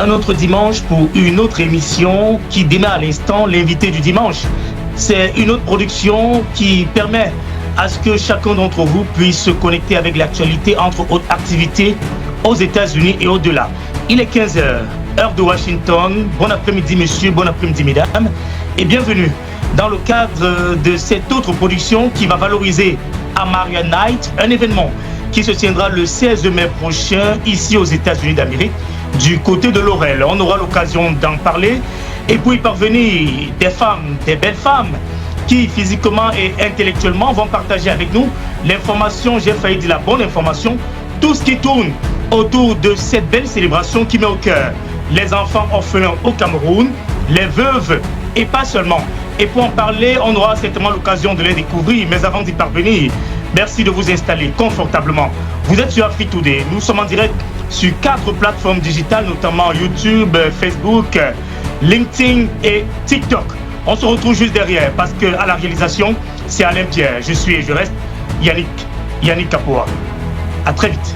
Un autre dimanche pour une autre émission qui démarre à l'instant, l'invité du dimanche. C'est une autre production qui permet à ce que chacun d'entre vous puisse se connecter avec l'actualité entre autres activités aux États-Unis et au-delà. Il est 15h, heure de Washington. Bon après-midi messieurs, bon après-midi mesdames et bienvenue dans le cadre de cette autre production qui va valoriser Amaria Night, un événement qui se tiendra le 16 mai prochain ici aux États-Unis d'Amérique, du côté de Laurel. On aura l'occasion d'en parler et pour y parvenir, des femmes, des belles femmes qui physiquement et intellectuellement vont partager avec nous l'information, j'ai failli dire la bonne information, tout ce qui tourne autour de cette belle célébration qui met au cœur les enfants orphelins au Cameroun, les veuves et pas seulement. Et pour en parler, on aura certainement l'occasion de les découvrir, mais avant d'y parvenir, merci de vous installer confortablement. Vous êtes sur Afrique Today. Nous sommes en direct sur 4 plateformes digitales, notamment YouTube, Facebook, LinkedIn et TikTok. On se retrouve juste derrière parce qu'à la réalisation, c'est Alain Pierre. Je suis et je reste Yannick Kapoa. À très vite.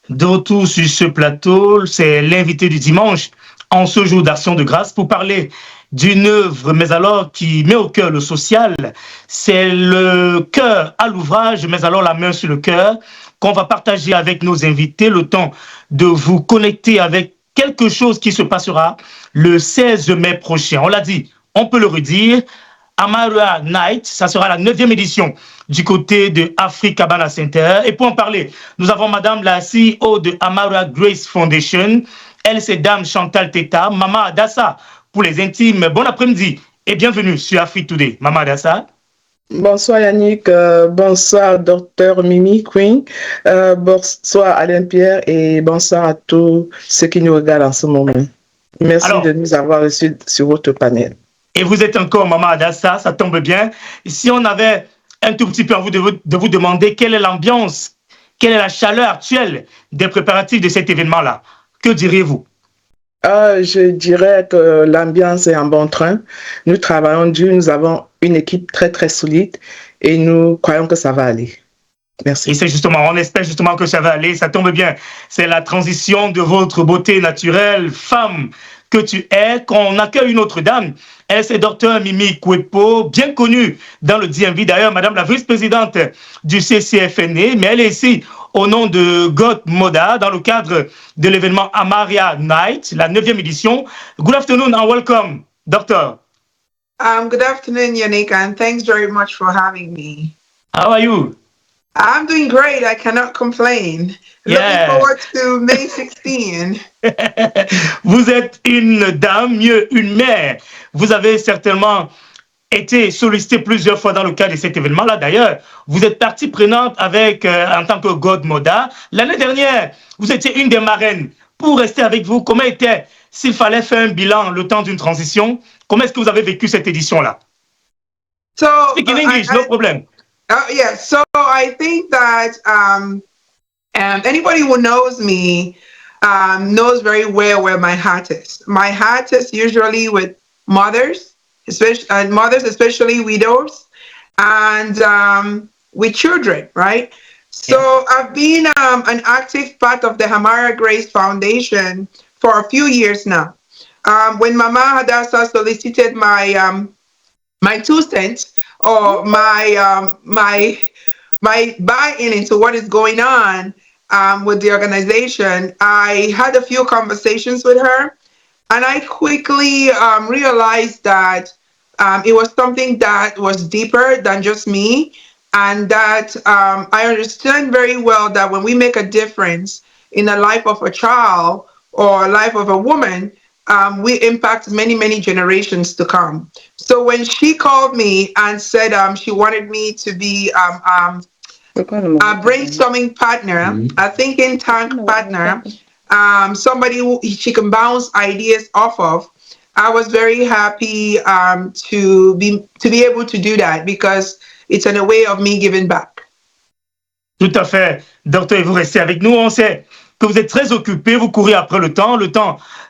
De retour sur ce plateau, c'est l'invité du dimanche en ce jour d'action de grâce pour parler d'une œuvre, mais alors qui met au cœur le social. C'est le cœur à l'ouvrage, mais alors la main sur le cœur, qu'on va partager avec nos invités, le temps de vous connecter avec quelque chose qui se passera le 16 mai prochain. On l'a dit, on peut le redire, Amaria Night, ça sera la 9e édition du côté de Africabana Center. Et pour en parler, nous avons Madame la CEO de Amaria Grace Foundation. Elle, c'est Dame Chantal Teta, Maman Adassa pour les intimes. Bon après-midi et bienvenue sur Afrique Today. Maman Adassa. Bonsoir Yannick, bonsoir Docteur Mimi Queen, bonsoir Alain Pierre et bonsoir à tous ceux qui nous regardent en ce moment. Merci de nous avoir reçus sur votre panel. Et vous êtes encore Maman Adassa, ça tombe bien. Si on avait un tout petit peu envie de vous demander quelle est l'ambiance, quelle est la chaleur actuelle des préparatifs de cet événement-là, que diriez-vous? Je dirais que l'ambiance est en bon train. Nous travaillons dur, nous avons une équipe très très solide et nous croyons que ça va aller. Merci. Et c'est justement, on espère justement que ça va aller, ça tombe bien. C'est la transition de votre beauté naturelle, femme que tu es, qu'on accueille une autre dame. Elle, c'est Dr Mimi Kwepo, bien connue dans le DMV. D'ailleurs, Madame la vice-présidente du CCFNE, mais elle est ici au nom de God Moda dans le cadre de l'événement Amaria Night, la 9e édition. Good afternoon and welcome, Doctor. Good afternoon, Yannick, and thanks very much for having me. How are you? I'm doing great. I cannot complain. Yeah. Looking forward to May 16. Vous êtes une dame, mieux une mère. Vous avez certainement été sollicité plusieurs fois dans le cadre de cet événement-là. D'ailleurs, vous êtes partie prenante avec, en tant que God Moda. L'année dernière, vous étiez une des marraines. Pour rester avec vous, comment était, s'il fallait faire un bilan le temps d'une transition, comment est-ce que vous avez vécu cette édition-là? So, Speak in English, no problem. Yeah, so I think that anybody who knows me knows very well where my heart is. My heart is usually with mothers, especially widows, and with children, right? So I've been an active part of the Amaria Grace Foundation for a few years now. When Mama Hadassah solicited my my 2 cents or my buy-in into what is going on with the organization, I had a few conversations with her, And I quickly realized that it was something that was deeper than just me, and that I understand very well that when we make a difference in the life of a child or life of a woman, we impact many, many generations to come. So when she called me and said she wanted me to be a brainstorming partner, a thinking tank partner, somebody who she can bounce ideas off of, I was very happy to be able to do that because it's in a way of me giving back. Tout à fait. Docteur, vous restez avec nous. On sait que vous êtes très occupé, vous courez après le temps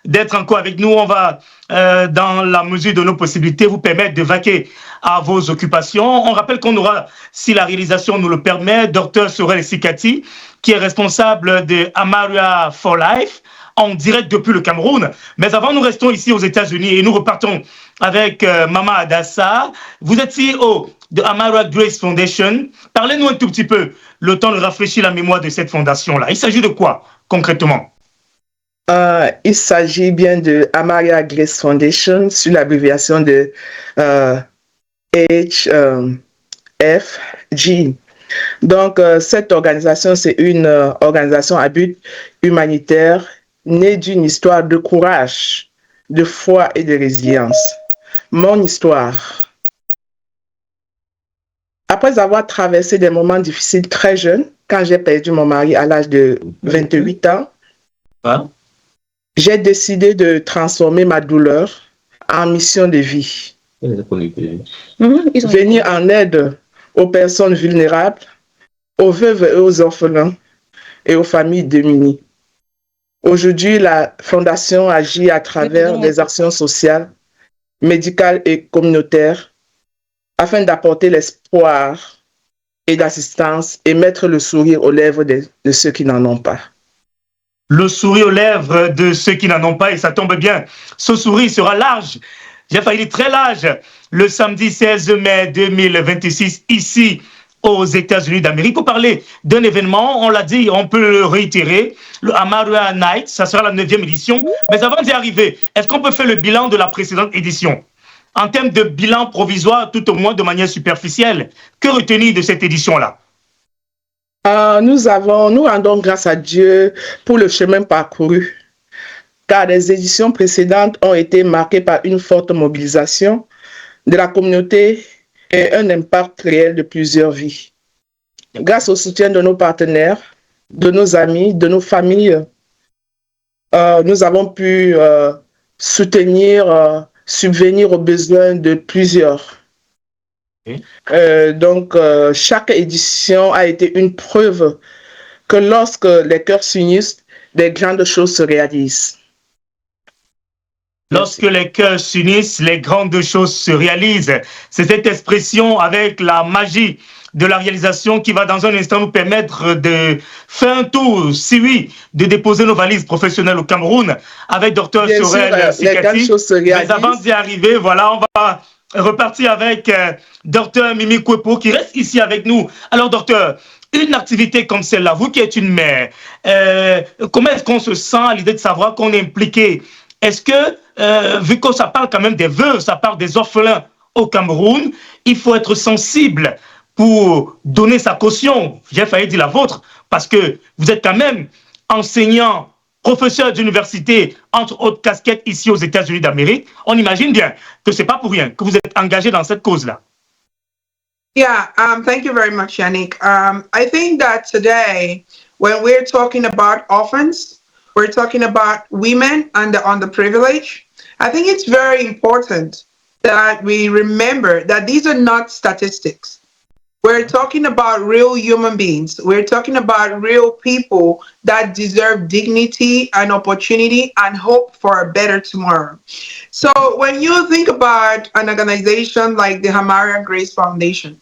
d'être encore avec nous. On va, dans la mesure de nos possibilités, vous permettre de vaquer à vos occupations. On rappelle qu'on aura, si la réalisation nous le permet, Docteur Sorel Sikati, qui est responsable de Amaria for Life, en direct depuis le Cameroun. Mais avant, nous restons ici aux États-Unis et nous repartons avec Mama Adassa. Vous êtes CEO de Amaria Grace Foundation. Parlez-nous un tout petit peu, le temps de rafraîchir la mémoire de cette fondation-là. Il s'agit de quoi, concrètement? Il s'agit bien de Amaria Grace Foundation, sur l'abréviation de HFG. Donc, cette organisation, c'est une organisation à but humanitaire née d'une histoire de courage, de foi et de résilience. Mon histoire. Après avoir traversé des moments difficiles très jeune, quand j'ai perdu mon mari à l'âge de 28 ans, j'ai décidé de transformer ma douleur en mission de vie. Venir en aide aux personnes vulnérables, aux veuves et aux orphelins et aux familles démunies. Aujourd'hui, la Fondation agit à travers des actions sociales, médicales et communautaires afin d'apporter l'espoir et d'assistance et mettre le sourire aux lèvres de ceux qui n'en ont pas. Le sourire aux lèvres de ceux qui n'en ont pas, et ça tombe bien. Ce sourire sera large, j'ai failli dire très large, le samedi 16 mai 2026, ici aux États-Unis d'Amérique. Pour parler d'un événement, on l'a dit, on peut le réitérer, le Amaria Night, ça sera la 9e édition. Mais avant d'y arriver, est-ce qu'on peut faire le bilan de la précédente édition? En termes de bilan provisoire, tout au moins de manière superficielle, que retenir de cette édition-là? Nous rendons grâce à Dieu pour le chemin parcouru, car les éditions précédentes ont été marquées par une forte mobilisation de la communauté et un impact réel de plusieurs vies. Grâce au soutien de nos partenaires, de nos amis, de nos familles, nous avons pu subvenir aux besoins de plusieurs. Donc, chaque édition a été une preuve que lorsque les cœurs s'unissent, des grandes choses se réalisent. Lorsque les cœurs s'unissent, les grandes choses se réalisent. C'est cette expression avec la magie de la réalisation qui va dans un instant nous permettre de faire un tour, si oui, de déposer nos valises professionnelles au Cameroun avec Dr Sorel Sikati. Mais avant d'y arriver, voilà, on va repartir avec Dr Mimi Kwepo qui reste ici avec nous. Alors docteur, une activité comme celle-là, vous qui êtes une mère, comment est-ce qu'on se sent à l'idée de savoir qu'on est impliqué? Est-ce que, vu que ça parle quand même des veuves, ça parle des orphelins au Cameroun, il faut être sensible pour donner sa caution, j'ai failli dire la vôtre, parce que vous êtes quand même enseignant, professeur d'université, entre autres casquettes ici aux États-Unis d'Amérique. On imagine bien que ce n'est pas pour rien que vous êtes engagé dans cette cause-là. Yeah, thank you very much, Yannick. I think that today, when we're talking about orphans, we're talking about women and the underprivileged. I think it's very important that we remember that these are not statistics. We're talking about real human beings. We're talking about real people that deserve dignity and opportunity and hope for a better tomorrow. So when you think about an organization like the Amaria Grace Foundation,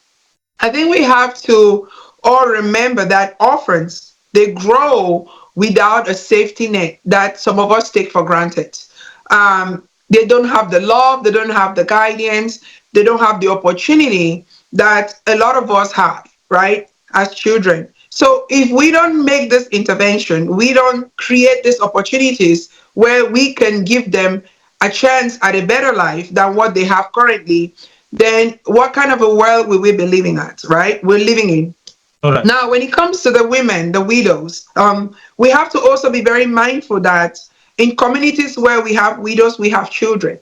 I think we have to all remember that orphans, they grow without a safety net that some of us take for granted. They don't have the love, they don't have the guidance, they don't have the opportunity that a lot of us have, right, as children. So if we don't make this intervention, we don't create these opportunities, where we can give them a chance at a better life than what they have currently, then what kind of a world will we be living at, right? We're living in. Right. Now, when it comes to the women, the widows, we have to also be very mindful that in communities where we have widows, we have children.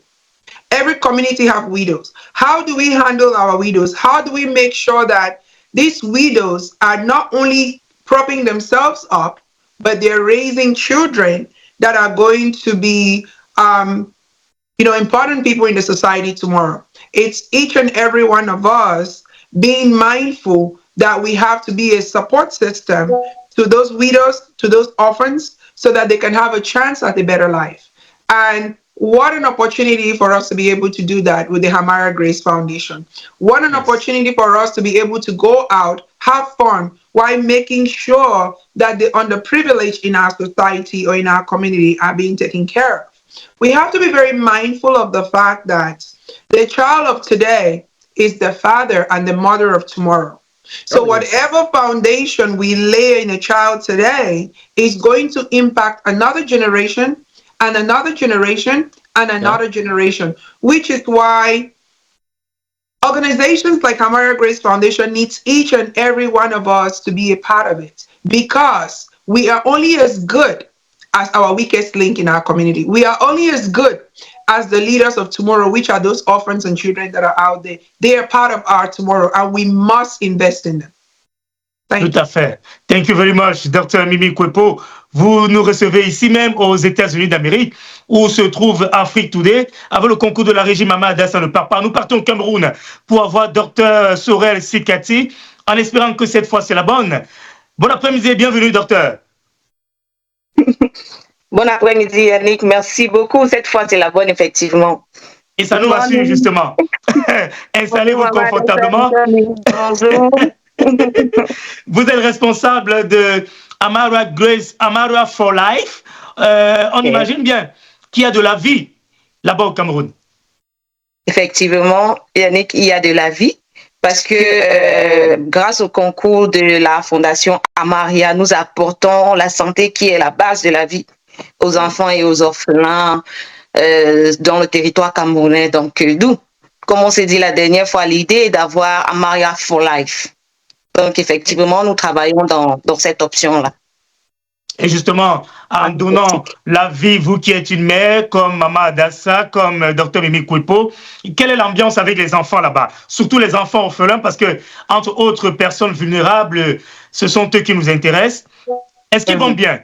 Every community have widows. How do we handle our widows? How do we make sure that these widows are not only propping themselves up, but they're raising children that are going to be, important people in the society tomorrow? It's each and every one of us being mindful that we have to be a support system to those widows, to those orphans, so that they can have a chance at a better life. And what an opportunity for us to be able to do that with the Hamara Grace Foundation. What an opportunity for us to be able to go out, have fun, while making sure that the underprivileged in our society or in our community are being taken care of. We have to be very mindful of the fact that the child of today is the father and the mother of tomorrow. So whatever foundation we lay in a child today is going to impact another generation and another generation and another generation, which is why organizations like Hamara Grace Foundation needs each and every one of us to be a part of it, because we are only as good as our weakest link in our community. We are only as good as the leaders of tomorrow, which are those orphans and children that are out there. They are part of our tomorrow, and we must invest in them. Tout à fait. Thank you very much, Dr. Mimi Kwepo. Vous nous recevez ici même aux États-Unis d'Amérique, où se trouve Afrique Today, avec le concours de la régie Mama Adassa ne part pas. Nous partons au Cameroun pour avoir Dr. Sorel Sikati, en espérant que cette fois c'est la bonne. Bon après-midi et bienvenue, docteur. Bon après-midi, Yannick. Merci beaucoup. Cette fois, c'est la bonne, effectivement. Et ça nous rassure, justement. Installez-vous confortablement. Bonjour. Vous êtes responsable de Hamara Grace, Hamara for Life. On imagine bien qu'il y a de la vie là-bas au Cameroun. Effectivement, Yannick, il y a de la vie. Parce que grâce au concours de la Fondation Amaria, nous apportons la santé qui est la base de la vie aux enfants et aux orphelins dans le territoire camerounais. Donc, d'où, comme on s'est dit la dernière fois, l'idée est d'avoir Amaria for Life. Donc, effectivement, nous travaillons dans cette option-là. Et justement, en donnant la vie, vous qui êtes une mère, comme Maman Adassa, comme Dr Mimi Kwepo, quelle est l'ambiance avec les enfants là-bas? Surtout les enfants orphelins, parce que, entre autres personnes vulnérables, ce sont eux qui nous intéressent. Est-ce qu'ils vont bien?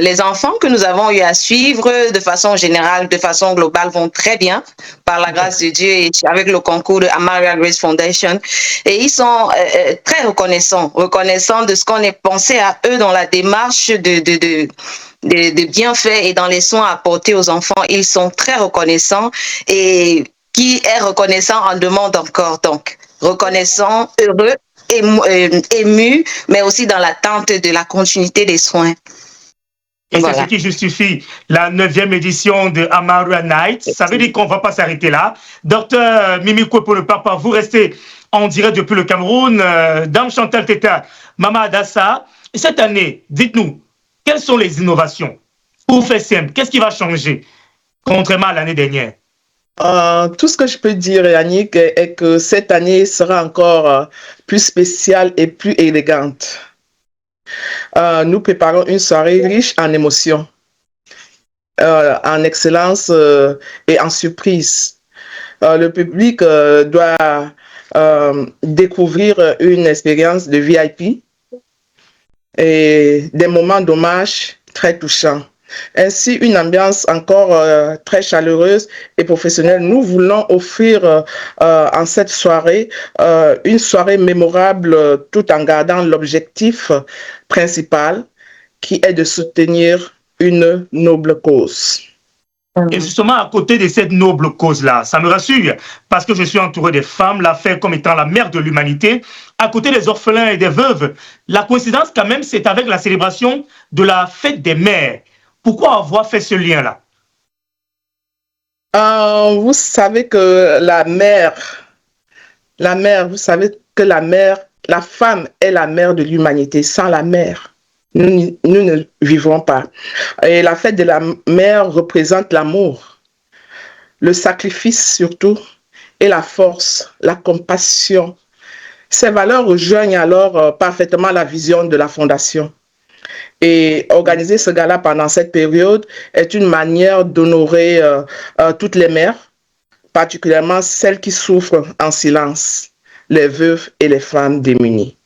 Les enfants que nous avons eu à suivre de façon générale, de façon globale, vont très bien, par la grâce de Dieu et avec le concours de Hamara Grace Foundation. Et ils sont très reconnaissants de ce qu'on ait pensé à eux dans la démarche de bienfaits et dans les soins apportés aux enfants. Ils sont très reconnaissants, et qui est reconnaissant en demande encore. Donc, reconnaissant, heureux, ému, mais aussi dans l'attente de la continuité des soins. Et voilà. C'est ce qui justifie la 9e édition de Hamara Night. Ça veut dire qu'on ne va pas s'arrêter là. Docteur Mimi Kwepo ne part pas. Vous restez en direct depuis le Cameroun. Dame Chantal Teta, Maman Adassa. Et cette année, dites-nous, quelles sont les innovations? Pour faire simple, qu'est-ce qui va changer, contrairement à l'année dernière? Tout ce que je peux dire, Yannick, est que cette année sera encore plus spéciale et plus élégante. Nous préparons une soirée riche en émotions, en excellence et en surprise. Le public doit découvrir une expérience de VIP et des moments d'hommage très touchants. Ainsi, une ambiance encore très chaleureuse et professionnelle. Nous voulons offrir en cette soirée une soirée mémorable tout en gardant l'objectif principal qui est de soutenir une noble cause. Et justement, à côté de cette noble cause-là, ça me rassure parce que je suis entouré des femmes, la femme comme étant la mère de l'humanité, à côté des orphelins et des veuves. La coïncidence quand même, c'est avec la célébration de la fête des mères. Pourquoi avoir fait ce lien-là? Vous savez que la femme est la mère de l'humanité. Sans la mère, nous ne vivrons pas. Et la fête de la mère représente l'amour, le sacrifice surtout, et la force, la compassion. Ces valeurs rejoignent alors parfaitement la vision de la Fondation. Et organiser ce gala pendant cette période est une manière d'honorer toutes les mères, particulièrement celles qui souffrent en silence, les veuves et les femmes démunies.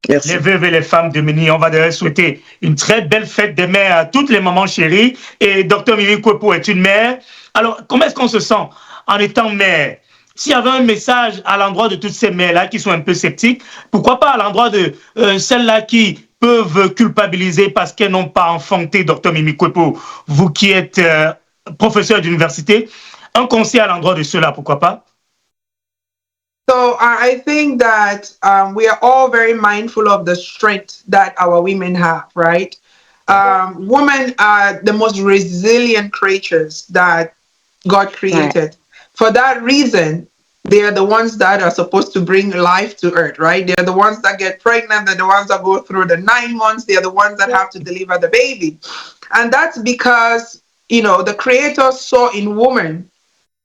Merci. Les veuves et les femmes démunies, on va d'ailleurs souhaiter une très belle fête des mères à toutes les mamans chéries. Et Dr Mimi Kwepo est une mère. Alors, comment est-ce qu'on se sent en étant mère? S'il y avait un message à l'endroit de toutes ces mères-là qui sont un peu sceptiques, pourquoi pas à l'endroit de celles-là qui peuvent culpabiliser parce qu'elles n'ont pas enfanté, Dr Mimi Kwepo, vous qui êtes professeur d'université, un conseil à l'endroit de ceux-là, pourquoi pas? So I think that we are all very mindful of the strength that our women have, right? Women are the most resilient creatures that God created. For that reason, they are the ones that are supposed to bring life to earth, right? They're the ones that get pregnant. They're the ones that go through the 9 months. They're the ones that have to deliver the baby. And that's because, you know, the Creator saw in woman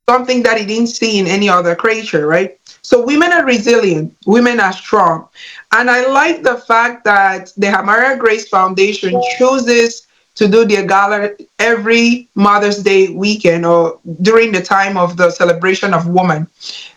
something that he didn't see in any other creature, right? So women are resilient, women are strong. And I like the fact that the Amara Grace Foundation chooses to do their gala every Mother's Day weekend or during the time of the celebration of women.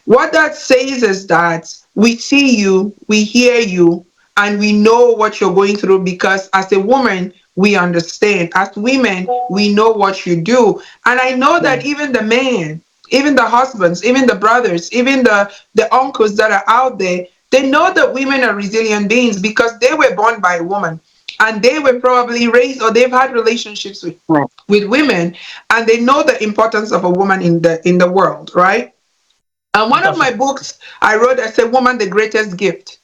What that says is that we see you, we hear you, and we know what you're going through because as a woman, we understand. As women, we know what you do. And I know that even the men, even the husbands, even the brothers, even the uncles that are out there, they know that women are resilient beings because they were born by a woman and they were probably raised or they've had relationships with women, and they know the importance of a woman in the world, right? And one of my books I wrote, I said, "Woman, the greatest gift."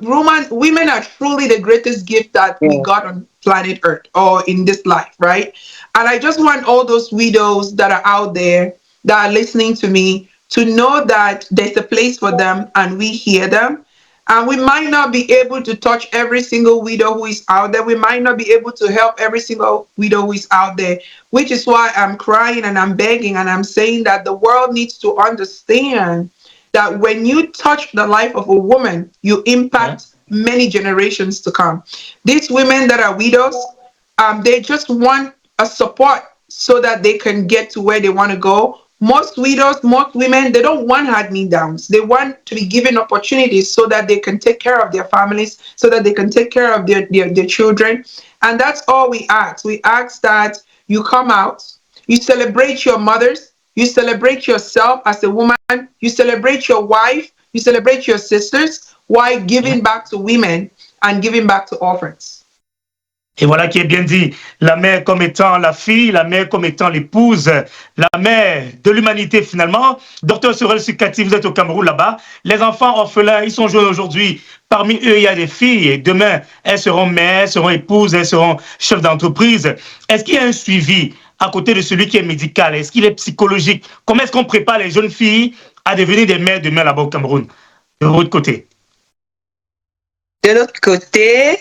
Women are truly the greatest gift that we got on planet Earth or in this life, right? And I just want all those widows that are out there that are listening to me to know that there's a place for them and we hear them. And we might not be able to touch every single widow who is out there. We might not be able to help every single widow who is out there, which is why I'm crying and I'm begging and I'm saying that the world needs to understand that when you touch the life of a woman, you impact many generations to come. These women that are widows, they just want a support so that they can get to where they want to go. Most widows, most women, they don't want hand-me-downs. They want to be given opportunities so that they can take care of their families, so that they can take care of their children. And that's all we ask. We ask that you come out, you celebrate your mothers, you celebrate yourself as a woman, you celebrate your wife, you celebrate your sisters, while giving back to women and giving back to orphans. Et voilà qui est bien dit, la mère comme étant la fille, la mère comme étant l'épouse, la mère de l'humanité finalement. Docteur Sorel Sukati, vous êtes au Cameroun là-bas. Les enfants orphelins, ils sont jeunes aujourd'hui. Parmi eux, il y a des filles et demain, elles seront mères, elles seront épouses, elles seront chefs d'entreprise. Est-ce qu'il y a un suivi à côté de celui qui est médical? Est-ce qu'il est psychologique? Comment est-ce qu'on prépare les jeunes filles à devenir des mères demain là-bas au Cameroun? De votre côté. De l'autre côté,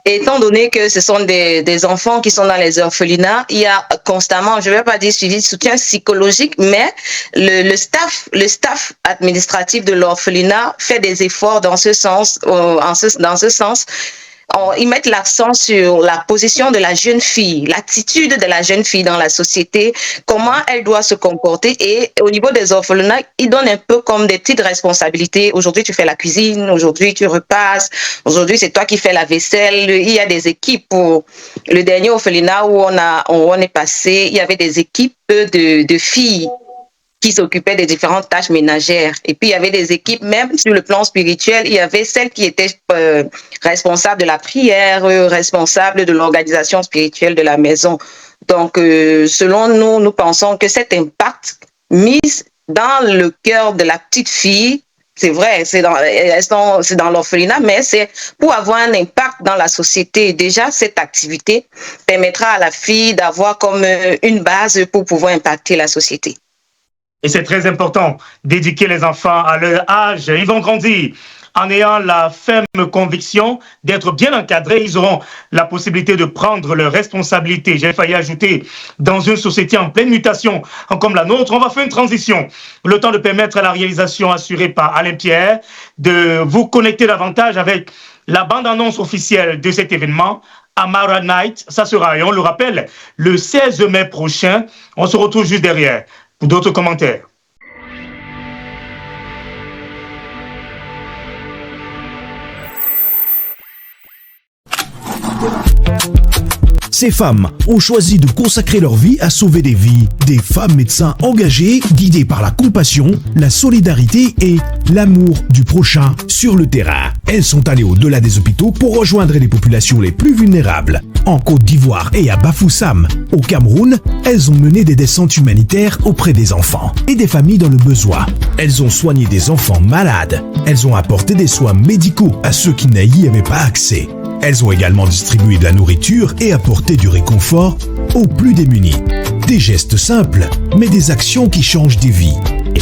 étant donné que ce sont des enfants qui sont dans les orphelinats, il y a constamment, je ne vais pas dire suivi de soutien psychologique, mais le staff administratif de l'orphelinat fait des efforts dans ce sens, Ils mettent l'accent sur la position de la jeune fille, l'attitude de la jeune fille dans la société, comment elle doit se comporter. Et au niveau des orphelinats, ils donnent un peu comme des petites responsabilités. Aujourd'hui, tu fais la cuisine, aujourd'hui, tu repasses, aujourd'hui, c'est toi qui fais la vaisselle. Il y a des équipes. Pour le dernier orphelinat où on est passé, il y avait des équipes de filles qui s'occupaient des différentes tâches ménagères. Et puis, il y avait des équipes, même sur le plan spirituel, il y avait celles qui étaient responsables de la prière, responsables de l'organisation spirituelle de la maison. Donc, selon nous, nous pensons que cet impact mis dans le cœur de la petite fille, c'est vrai, c'est dans l'orphelinat, mais c'est pour avoir un impact dans la société. Déjà, cette activité permettra à la fille d'avoir comme une base pour pouvoir impacter la société. Et c'est très important d'éduquer les enfants à leur âge. Ils vont grandir. en ayant la ferme conviction d'être bien encadrés, ils auront la possibilité de prendre leurs responsabilités. J'ai failli ajouter, dans une société en pleine mutation comme la nôtre, on va faire une transition. Le temps de permettre à la réalisation assurée par Alain Pierre de vous connecter davantage avec la bande-annonce officielle de cet événement, Amara Night. Ça sera, et on le rappelle, le 16 mai prochain. On se retrouve juste derrière pour d'autres commentaires. Ces femmes ont choisi de consacrer leur vie à sauver des vies. Des femmes médecins engagées, guidées par la compassion, la solidarité et l'amour du prochain sur le terrain. Elles sont allées au-delà des hôpitaux pour rejoindre les populations les plus vulnérables. En Côte d'Ivoire et à Bafoussam, au Cameroun, elles ont mené des descentes humanitaires auprès des enfants et des familles dans le besoin. Elles ont soigné des enfants malades. Elles ont apporté des soins médicaux à ceux qui n'y avaient pas accès. Elles ont également distribué de la nourriture et apporté du réconfort aux plus démunis. Des gestes simples, mais des actions qui changent des vies.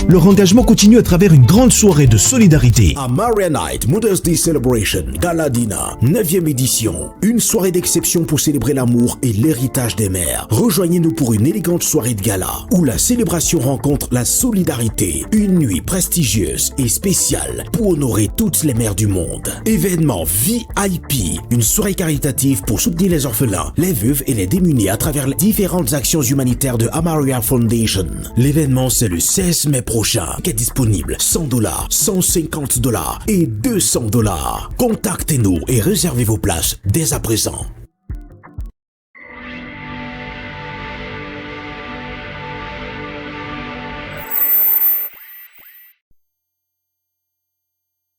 Leur engagement continue à travers une grande soirée de solidarité. Amara Night Mother's Day Celebration Galadina, 9e édition. Une soirée d'exception pour célébrer l'amour et l'héritage des mères. Rejoignez-nous pour une élégante soirée de gala où la célébration rencontre la solidarité. Une nuit prestigieuse et spéciale pour honorer toutes les mères du monde. Événement VIP, une soirée caritative pour soutenir les orphelins, les veuves et les démunis à travers les différentes actions humanitaires de Amaria Foundation. L'événement, c'est le 16 mai prochain, qui est disponible $100, $150 et $200. Contactez-nous et réservez vos places dès à présent.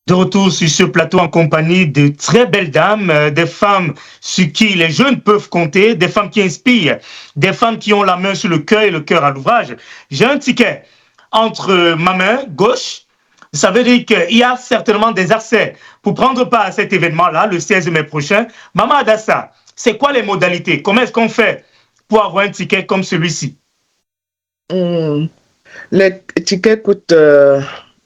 De retour sur ce plateau en compagnie de très belles dames, des femmes sur qui les jeunes peuvent compter, des femmes qui inspirent, des femmes qui ont la main sur le cœur et le cœur à l'ouvrage. J'ai un ticket entre ma main gauche, ça veut dire qu'il y a certainement des accès pour prendre part à cet événement-là, le 16 mai prochain. Maman Adassa, c'est quoi les modalités? Comment est-ce qu'on fait pour avoir un ticket comme celui-ci? Les tickets coûtent...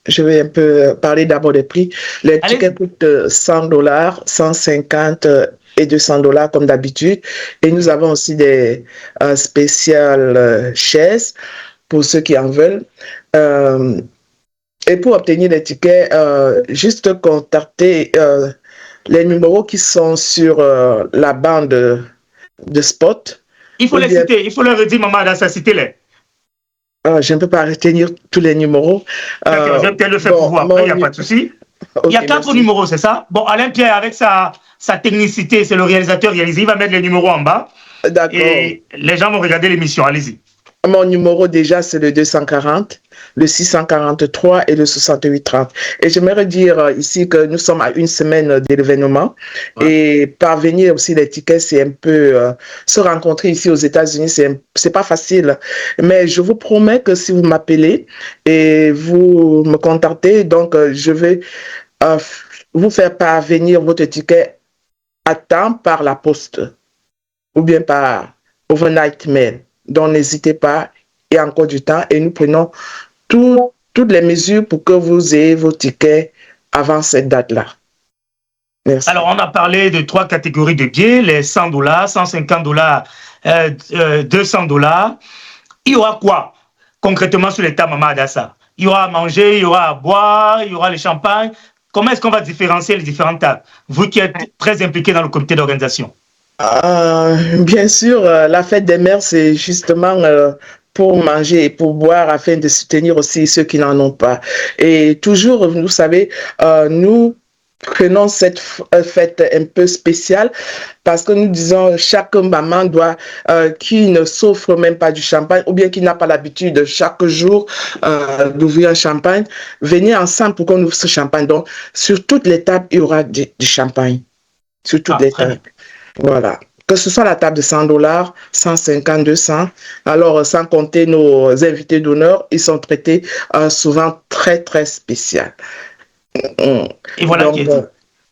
je vais un peu parler d'abord des prix. Les tickets coûtent $100, 150 et $200 comme d'habitude. Et nous avons aussi des spéciales chaises pour ceux qui en veulent. Et pour obtenir les tickets, juste contacter les numéros qui sont sur la bande de spot. Il faut les citer, il faut leur redire, Maman Adassa, citez-les. Je ne peux pas retenir tous les numéros. D'accord, je vais peut-être le faire pour vous après, il n'y a pas de souci. Okay, il y a 4 numéros, c'est ça? Bon, Alain Pierre, avec sa technicité, c'est le réalisateur réalisé, il va mettre les numéros en bas. D'accord. Et les gens vont regarder l'émission, allez-y. Mon numéro déjà, c'est le 240, le 643 et le 6830. Et j'aimerais dire ici que nous sommes à une semaine de l'événement. Ouais. Et parvenir aussi les tickets, c'est un peu... se rencontrer ici aux États-Unis, c'est pas facile. Mais je vous promets que si vous m'appelez et vous me contactez, donc je vais vous faire parvenir votre ticket à temps par la poste ou bien par overnight mail. Donc, n'hésitez pas, il y a encore du temps et nous prenons toutes les mesures pour que vous ayez vos tickets avant cette date-là. Merci. Alors, on a parlé de 3 catégories de billets, les $100, $150, $200. Il y aura quoi concrètement sur les tables, Maman Adassa? Il y aura à manger, il y aura à boire, il y aura les champagnes. Comment est-ce qu'on va différencier les différentes tables? Vous qui êtes très impliqués dans le comité d'organisation. Bien sûr, la fête des mères, c'est justement pour manger et pour boire afin de soutenir aussi ceux qui n'en ont pas. Et toujours, vous savez, nous prenons cette fête un peu spéciale parce que nous disons chaque maman doit, qui ne s'offre même pas du champagne ou bien qui n'a pas l'habitude chaque jour d'ouvrir un champagne, venir ensemble pour qu'on ouvre ce champagne. Donc, sur toutes les tables, il y aura du champagne. Sur toutes les tables. Voilà. Que ce soit la table de $100, 150, 200. Alors, sans compter nos invités d'honneur, ils sont traités souvent très, très spécial. Et voilà donc, qui est dit.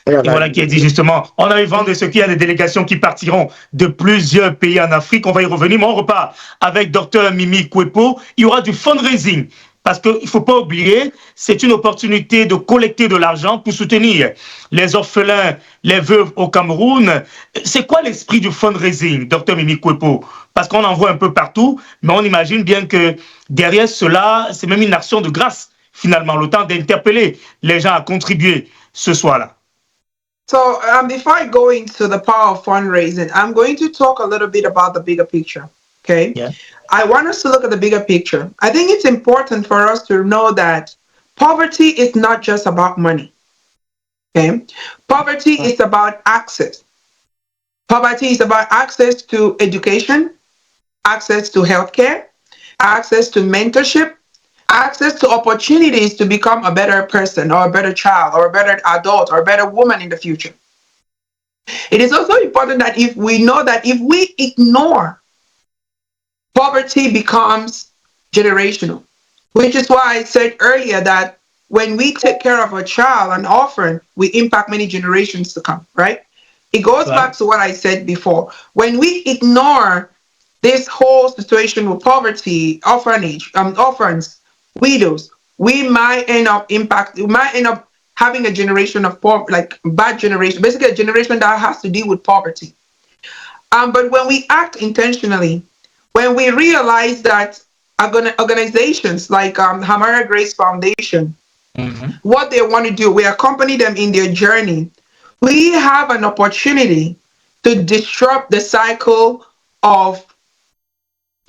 Et voilà qui est dit justement. On a eu vent de ce qu'il y a des délégations qui partiront de plusieurs pays en Afrique. On va y revenir, mais on repart avec Dr Mimi Kwepo. Il y aura du fundraising. Parce qu'il ne faut pas oublier, c'est une opportunité de collecter de l'argent pour soutenir les orphelins, les veuves au Cameroun. C'est quoi l'esprit du fundraising, Dr Mimi Kwepo? Parce qu'on en voit un peu partout, mais on imagine bien que derrière cela, c'est même une action de grâce, finalement, le temps d'interpeller les gens à contribuer ce soir-là. So before I go into the power of fundraising, I'm going to talk a little bit about the bigger picture. Okay. Yeah. I want us to look at the bigger picture. I think it's important for us to know that poverty is not just about money. Okay. Poverty is about access. Poverty is about access to education, access to healthcare, access to mentorship, access to opportunities to become a better person or a better child or a better adult or a better woman in the future. It is also important that if we know that if we ignore, poverty becomes generational, which is why I said earlier that when we take care of a child, an orphan, we impact many generations to come, right? It goes back to what I said before. When we ignore this whole situation with poverty, orphans, widows, we might end up having a generation of bad generation, basically a generation that has to deal with poverty. But when we act intentionally, when we realize that organizations like Hamara Grace Foundation, what they want to do, we accompany them in their journey. We have an opportunity to disrupt the cycle of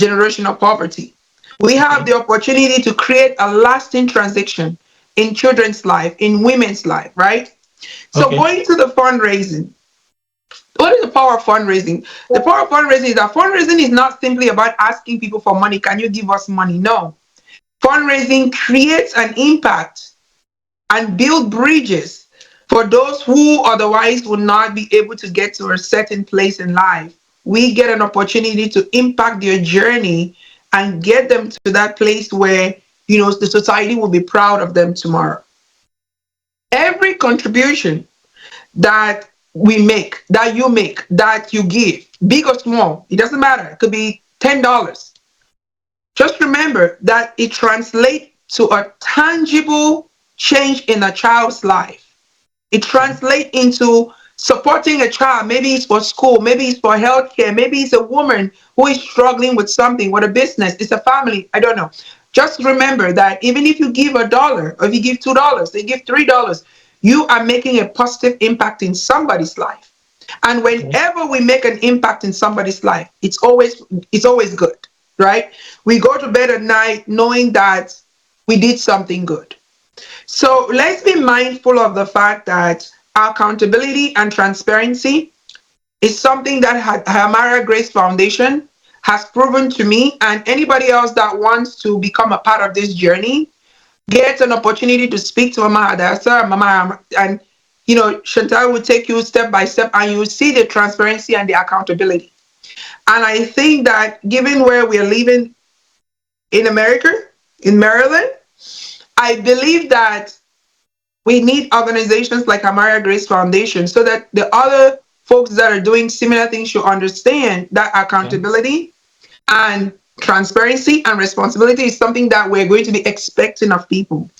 generational poverty. We have the opportunity to create a lasting transition in children's life, in women's life, right? So going to the fundraising, what is the power of fundraising? The power of fundraising is that fundraising is not simply about asking people for money. Can you give us money? No. Fundraising creates an impact and build bridges for those who otherwise would not be able to get to a certain place in life. We get an opportunity to impact their journey and get them to that place where, you know, the society will be proud of them tomorrow. Every contribution that we make, that you give, big or small, it doesn't matter. It could be $10. Just remember that it translates to a tangible change in a child's life. It translates into supporting a child. Maybe it's for school, maybe it's for healthcare, maybe it's a woman who is struggling with something, with a business, it's a family, I don't know. Just remember that even if you give $1, or if you give $2, they give $3, you are making a positive impact in somebody's life. And whenever we make an impact in somebody's life, it's always good, right? We go to bed at night knowing that we did something good. So let's be mindful of the fact that accountability and transparency is something that Hamara Grace Foundation has proven to me, and anybody else that wants to become a part of this journey gets an opportunity to speak to Mama Hadassah, Mama, and you know, Chantal will take you step by step, and you will see the transparency and the accountability. And I think that given where we are living in America, in Maryland, I believe that we need organizations like Hamara Grace Foundation so that the other folks that are doing similar things should understand that accountability and transparency and responsibility is something that we're going to be expecting of people.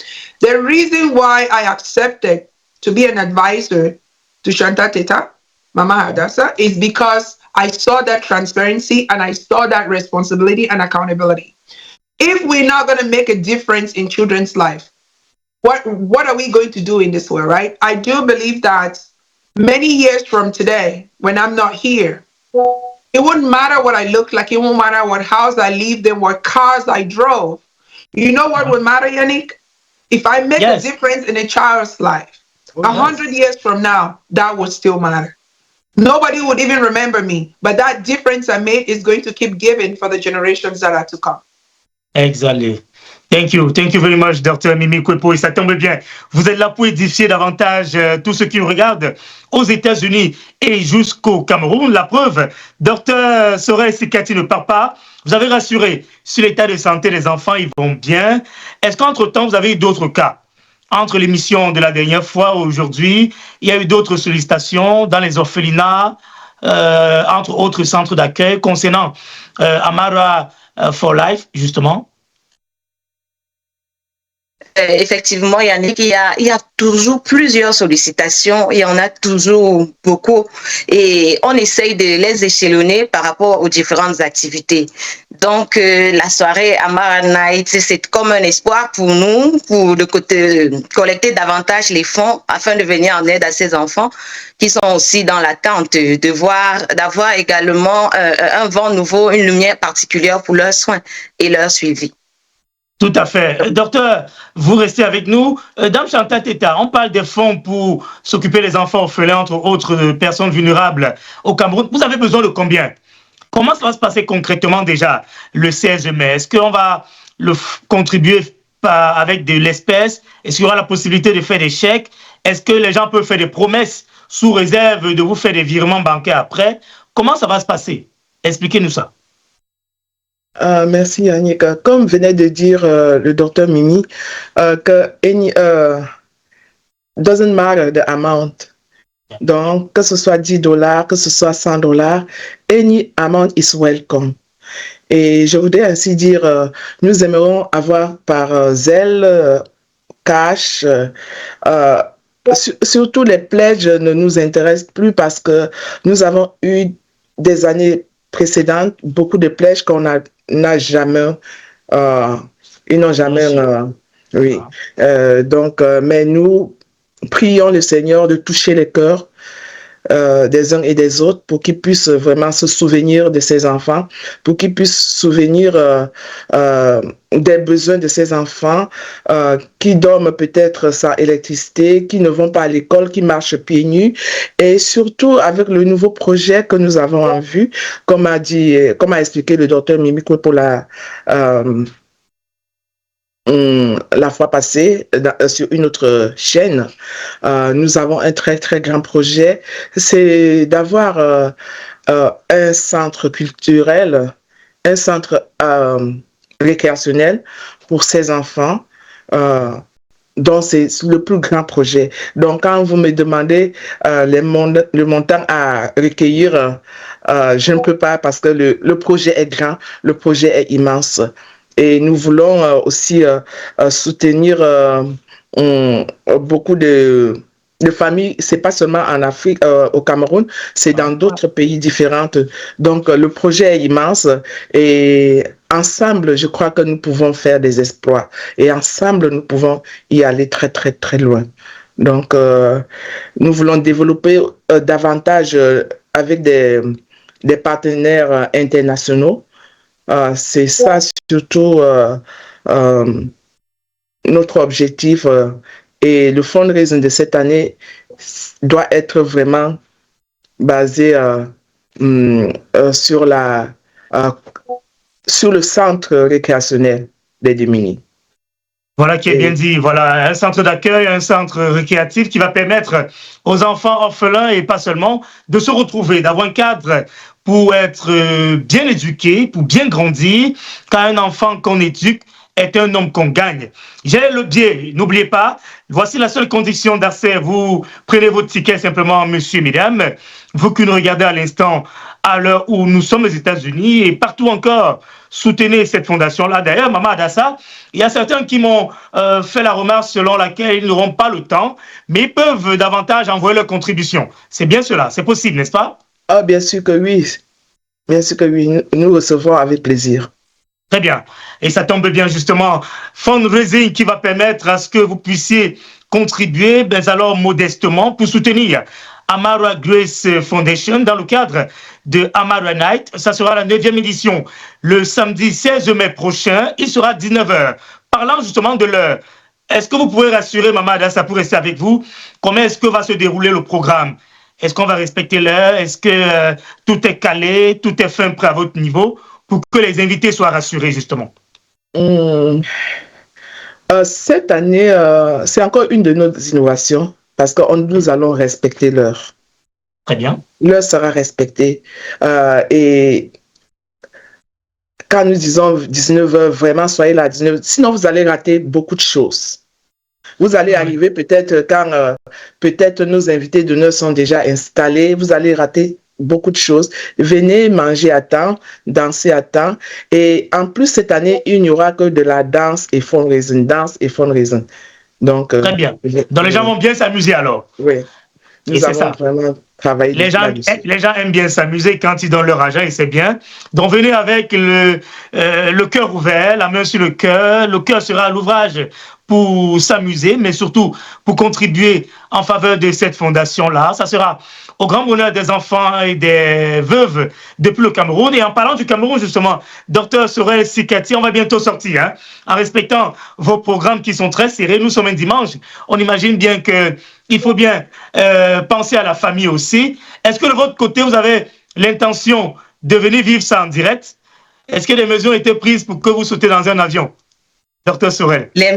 The reason why I accepted to be an advisor to Shanta Teta, Mama Hadassah, is because I saw that transparency and I saw that responsibility and accountability. If we're not going to make a difference in children's life, what are we going to do in this world, right? I do believe that many years from today, when I'm not here, it wouldn't matter what I look like. It won't matter what house I lived in, what cars I drove. You know what would matter, Yannick? If I make a difference in a child's life, 100 years from now, that would still matter. Nobody would even remember me, but that difference I made is going to keep giving for the generations that are to come. Exactly. Thank you very much, Dr. Mimi Kwepo. Et ça tombe bien. Vous êtes là pour édifier davantage tous ceux qui nous regardent aux États-Unis et jusqu'au Cameroun. La preuve, Dr. Sorel Sikati ne part pas. Vous avez rassuré sur l'état de santé des enfants, ils vont bien. Est-ce qu'entre-temps, vous avez eu d'autres cas? Entre l'émission de la dernière fois et aujourd'hui, il y a eu d'autres sollicitations dans les orphelinats, entre autres centres d'accueil, concernant Amara for Life, justement. effectivement, Yannick, il y a toujours plusieurs sollicitations, il y en a toujours beaucoup et on essaye de les échelonner par rapport aux différentes activités. Donc, la soirée Amara Night, c'est comme un espoir pour nous, pour le côté collecter davantage les fonds afin de venir en aide à ces enfants qui sont aussi dans l'attente d'avoir également un vent nouveau, une lumière particulière pour leurs soins et leur suivi. Tout à fait. Docteur, vous restez avec nous. Dame Chantal Teta, on parle des fonds pour s'occuper des enfants orphelins, entre autres personnes vulnérables au Cameroun. Vous avez besoin de combien? Comment ça va se passer concrètement déjà le 16 mai? Est-ce qu'on va contribuer avec de l'espèce? Est-ce qu'il y aura la possibilité de faire des chèques? Est-ce que les gens peuvent faire des promesses sous réserve de vous faire des virements bancaires après? Comment ça va se passer? Expliquez-nous ça. Merci Yannick. Comme venait de dire le docteur Mimi, que doesn't matter the amount. Donc, que ce soit $10, que ce soit $100, any amount is welcome. Et je voudrais ainsi dire, nous aimerons avoir par zèle, cash, surtout les pledges ne nous intéressent plus parce que nous avons eu des années précédentes beaucoup de pledges qu'on n'a jamais, ils n'ont jamais, oui. Donc, mais nous prions le Seigneur de toucher les cœurs des uns et des autres pour qu'ils puissent vraiment se souvenir de ces enfants, pour qu'ils puissent se souvenir des besoins de ces enfants qui dorment peut-être sans électricité, qui ne vont pas à l'école, qui marchent pieds nus, et surtout avec le nouveau projet que nous avons en vue, comme a expliqué le docteur Mimi pour la fois passée sur une autre chaîne, nous avons un très très grand projet, c'est d'avoir un centre culturel, un centre récréationnel pour ces enfants, donc c'est le plus grand projet. Donc quand vous me demandez le montant à recueillir, je ne peux pas parce que le projet est grand, le projet est immense. Et nous voulons aussi soutenir beaucoup de familles. C'est pas seulement en Afrique, au Cameroun, c'est dans d'autres pays différents. Donc le projet est immense et ensemble, je crois que nous pouvons faire des exploits. Et ensemble, nous pouvons y aller très très très loin. Donc nous voulons développer davantage avec des partenaires internationaux. C'est ça surtout notre objectif et le fundraising de cette année doit être vraiment basé sur le centre récréationnel des démunis. Voilà qui est bien dit. Voilà, un centre d'accueil, un centre récréatif qui va permettre aux enfants orphelins et pas seulement de se retrouver, d'avoir un cadre pour être bien éduqué, pour bien grandir, car un enfant qu'on éduque est un homme qu'on gagne. J'ai le biais, n'oubliez pas, voici la seule condition d'accès. Vous prenez votre ticket simplement, monsieur, mesdames, vous qui nous regardez à l'instant, à l'heure où nous sommes aux États-Unis et partout encore, soutenez cette fondation-là. D'ailleurs, Maman Adassa, il y a certains qui m'ont fait la remarque selon laquelle ils n'auront pas le temps, mais ils peuvent davantage envoyer leur contribution. C'est bien cela, c'est possible, n'est-ce pas? Ah, bien sûr que oui. Bien sûr que oui, nous recevons avec plaisir. Très bien. Et ça tombe bien justement. Fundraising qui va permettre à ce que vous puissiez contribuer, ben alors modestement, pour soutenir Amara Grace Foundation dans le cadre de Amara Night. Ça sera la 9e édition le samedi 16 mai prochain. Il sera 19h. Parlant justement de l'heure, est-ce que vous pouvez rassurer Maman Adassa pour rester avec vous? Comment est-ce que va se dérouler le programme? Est-ce qu'on va respecter l'heure? Est-ce que tout est calé, tout est fin prêt à votre niveau pour que les invités soient rassurés, justement? Cette année, c'est encore une de nos innovations parce que nous allons respecter l'heure. Très bien. L'heure sera respectée. Et quand nous disons 19h, vraiment, soyez là à 19h. Sinon, vous allez rater beaucoup de choses. Vous allez arriver peut-être quand peut-être nos invités d'honneur sont déjà installés. Vous allez rater beaucoup de choses. Venez manger à temps, danser à temps. Et en plus, cette année, il n'y aura que de la danse et fundraising. Danse et fundraising. Donc, très bien. Donc, les gens vont bien s'amuser alors. Oui. Nous avons vraiment travaillé là-dessus. Les gens aiment bien s'amuser quand ils donnent leur argent et c'est bien. Donc, venez avec le cœur ouvert, la main sur le cœur. Le cœur sera à l'ouvrage pour s'amuser, mais surtout pour contribuer en faveur de cette fondation-là. Ça sera au grand bonheur des enfants et des veuves depuis le Cameroun. Et en parlant du Cameroun, justement, Dr Sorel Sikati, on va bientôt sortir, hein, en respectant vos programmes qui sont très serrés. Nous sommes un dimanche. On imagine bien qu'il faut bien penser à la famille aussi. Est-ce que de votre côté, vous avez l'intention de venir vivre ça en direct? Est-ce que des mesures ont été prises pour que vous sautez dans un avion? Dr Sorel. Les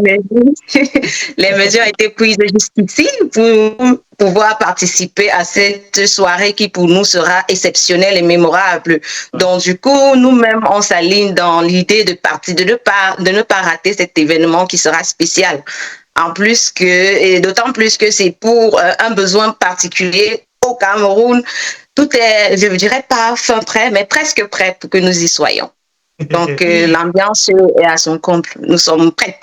mesures ont été prises jusqu'ici pour pouvoir participer à cette soirée qui pour nous sera exceptionnelle et mémorable. Donc du coup, nous-mêmes, on s'aligne dans l'idée de ne pas rater cet événement qui sera spécial. En plus et d'autant plus que c'est pour un besoin particulier au Cameroun. Tout est, je ne dirais pas fin prêt, mais presque prêt pour que nous y soyons. Donc, l'ambiance est à son comble. Nous sommes prêts.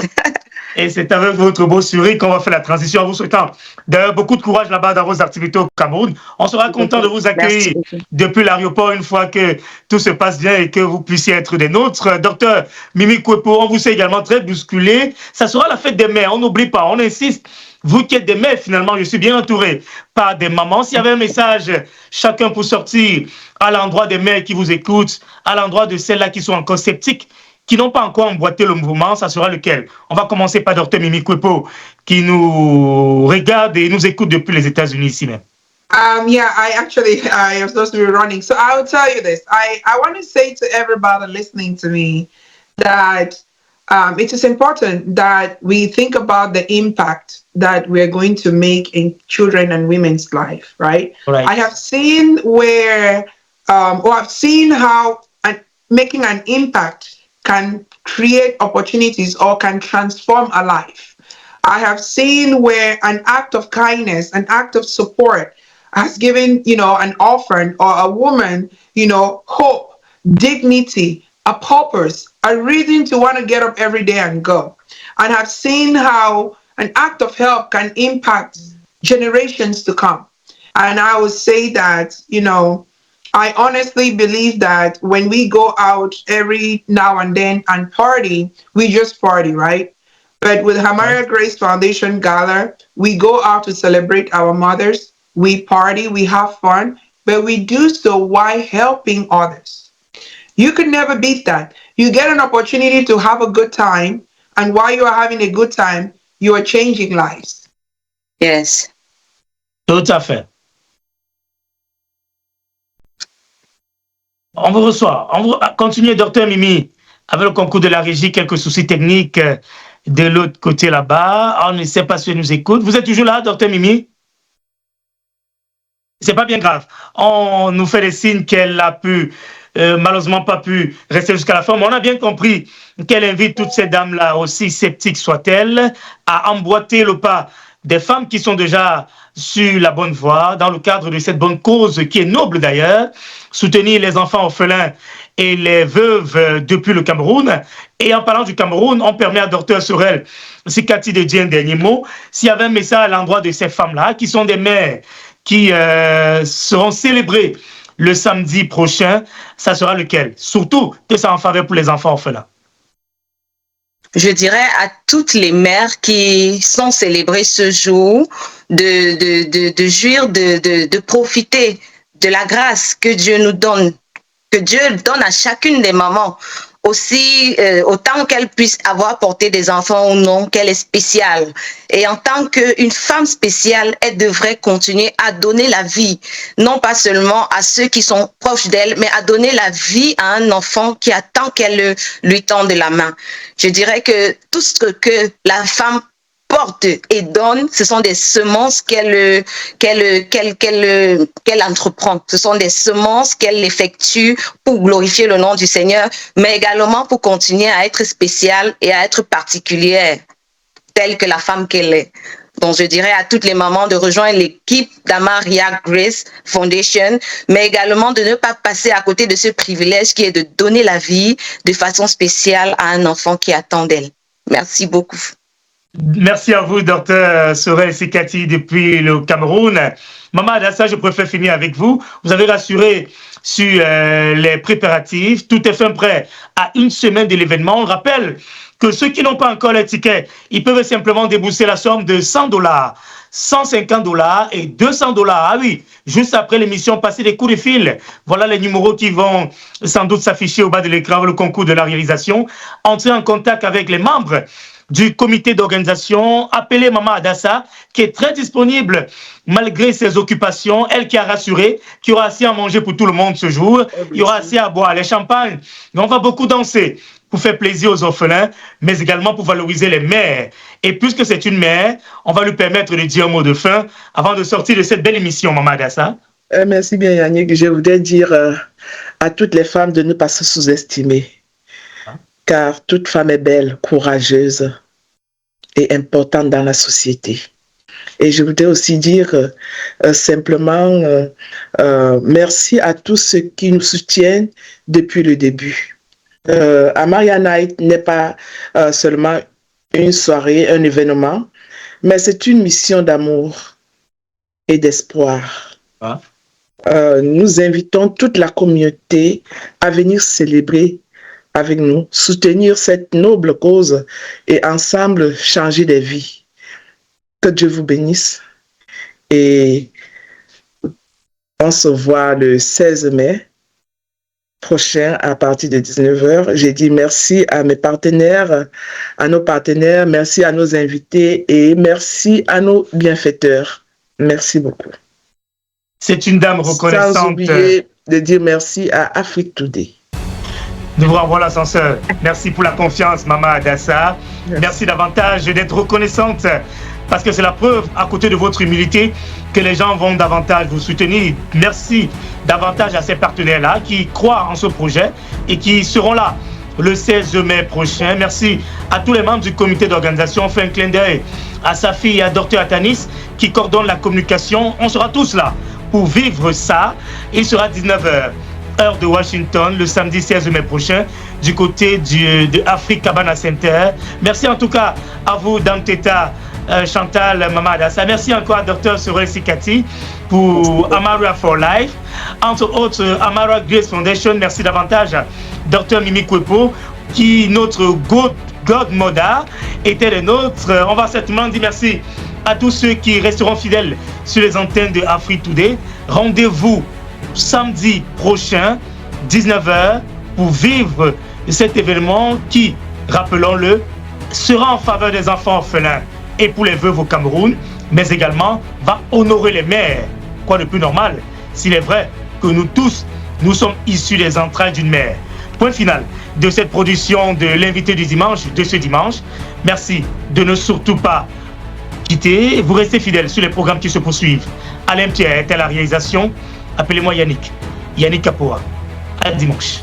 Et c'est avec votre beau sourire qu'on va faire la transition en vous souhaitant d'ailleurs beaucoup de courage là-bas dans vos activités au Cameroun. On sera content de vous accueillir depuis l'aéroport une fois que tout se passe bien et que vous puissiez être des nôtres. Docteur Mimi Kwepo, on vous sait également très bousculé. Ça sera la fête des mères, on n'oublie pas, on insiste. Vous qui êtes des mères, finalement, je suis bien entouré par des mamans. S'il y avait un message, chacun pour sortir à l'endroit des mères qui vous écoutent, à l'endroit de celles-là qui sont encore sceptiques, qui n'ont pas encore emboîté le mouvement, ça sera lequel? On va commencer par Dr Mimi Kwepo, qui nous regarde et nous écoute depuis les États-Unis ici même. Yeah, I am supposed to be running. So I'll tell you this. I want to say to everybody listening to me that it is important that we think about the impact that we're going to make in children and women's life, right? I have seen I've seen how making an impact can create opportunities or can transform a life. I have seen where an act of kindness, an act of support has given, an orphan or a woman, hope, dignity, a purpose, a reason to want to get up every day and go. And I've seen how an act of help can impact generations to come. And I would say that, I honestly believe that when we go out every now and then and party, we just party, right? But with Hamaria Grace Foundation Gala, we go out to celebrate our mothers. We party, we have fun, but we do so while helping others. You could never beat that. You get an opportunity to have a good time, and while you are having a good time, you are changing lives. Yes. Tout à fait. On vous reçoit. On va continuer, docteur Mimi, avec le concours de la régie, quelques soucis techniques de l'autre côté là-bas. On ne sait pas si elle nous écoute. Vous êtes toujours là, docteur Mimi? C'est pas bien grave. On nous fait des signes qu'elle a malheureusement pas pu rester jusqu'à la fin, mais on a bien compris qu'elle invite toutes ces dames-là, aussi sceptiques soient-elles, à emboîter le pas des femmes qui sont déjà sur la bonne voie, dans le cadre de cette bonne cause qui est noble d'ailleurs, soutenir les enfants orphelins et les veuves depuis le Cameroun. Et en parlant du Cameroun, on permet à Dr Sorel Sikati de dire un dernier mot. S'il y avait un message à l'endroit de ces femmes-là, qui sont des mères qui seront célébrées le samedi prochain, ça sera lequel? Surtout que ça en faveur pour les enfants orphelins. Je dirais à toutes les mères qui sont célébrées ce jour de jouir, de profiter de la grâce que Dieu nous donne, que Dieu donne à chacune des mamans, aussi autant qu'elle puisse avoir porté des enfants ou non, qu'elle est spéciale. Et en tant qu'une femme spéciale, elle devrait continuer à donner la vie, non pas seulement à ceux qui sont proches d'elle, mais à donner la vie à un enfant qui attend qu'elle lui tende la main. Je dirais que tout ce que la femme porte et donne, ce sont des semences qu'elle entreprend. Ce sont des semences qu'elle effectue pour glorifier le nom du Seigneur, mais également pour continuer à être spéciale et à être particulière, telle que la femme qu'elle est. Donc, je dirais à toutes les mamans de rejoindre l'équipe d'Amaria Grace Foundation, mais également de ne pas passer à côté de ce privilège qui est de donner la vie de façon spéciale à un enfant qui attend d'elle. Merci beaucoup. Merci à vous, Dr Sorel Sikati, depuis le Cameroun. Maman Adassa, je préfère finir avec vous. Vous avez rassuré sur les préparatifs. Tout est fin prêt à une semaine de l'événement. On rappelle que ceux qui n'ont pas encore les tickets, ils peuvent simplement débourser la somme de $100, $150 et $200. Ah oui, juste après l'émission, passer des coups de fil. Voilà les numéros qui vont sans doute s'afficher au bas de l'écran, le concours de la réalisation. Entrez en contact avec les membres du comité d'organisation, appelez Maman Adassa, qui est très disponible malgré ses occupations, elle qui a rassuré qu'il y aura assez à manger pour tout le monde ce jour, il y aura assez à boire, les champagnes, on va beaucoup danser pour faire plaisir aux orphelins, mais également pour valoriser les mères. Et puisque c'est une mère, on va lui permettre de dire un mot de fin avant de sortir de cette belle émission, Maman Adassa. Merci bien Yannick, je voudrais dire à toutes les femmes de ne pas se sous-estimer. Car toute femme est belle, courageuse et importante dans la société. Et je voudrais aussi dire simplement merci à tous ceux qui nous soutiennent depuis le début. Amaria Night n'est pas seulement une soirée, un événement, mais c'est une mission d'amour et d'espoir. Ah. Nous invitons toute la communauté à venir célébrer avec nous, soutenir cette noble cause et ensemble changer des vies. Que Dieu vous bénisse. Et on se voit le 16 mai prochain à partir de 19h. J'ai dit merci à mes partenaires, à nos partenaires, merci à nos invités et merci à nos bienfaiteurs. Merci beaucoup. C'est une dame reconnaissante. Sans oublier de dire merci à Afrique Today. Nous vous renvoie l'ascenseur. Merci pour la confiance, Maman Adassa. Merci davantage d'être reconnaissante parce que c'est la preuve, à côté de votre humilité, que les gens vont davantage vous soutenir. Merci davantage à ces partenaires-là qui croient en ce projet et qui seront là le 16 mai prochain. Merci à tous les membres du comité d'organisation. On fait un clin d'œil à sa fille, à Dr Atanis, qui coordonne la communication. On sera tous là pour vivre ça. Il sera 19h. Heure de Washington, le samedi 16 mai prochain, du côté de Afrique Cabana Center. Merci en tout cas à vous, Dame Teta, Chantal, Maman Adassa. Merci encore à Dr Sorel Sikati pour Amaria for Life. Entre autres, Amaria Grace Foundation, merci davantage à Dr Mimi Kwepo, qui, notre godmother, était le nôtre. On va certainement dire merci à tous ceux qui resteront fidèles sur les antennes de Afrique Today. Rendez-vous samedi prochain, 19h, pour vivre cet événement qui, rappelons-le, sera en faveur des enfants orphelins et pour les veuves au Cameroun, mais également va honorer les mères. Quoi de plus normal, s'il est vrai que nous tous, nous sommes issus des entrailles d'une mère. Point final de cette production de l'invité du dimanche, de ce dimanche. Merci de ne surtout pas quitter. Vous restez fidèles sur les programmes qui se poursuivent. Alain Pierre est à la réalisation. Appelez-moi Yannick Kapoa. À dimanche.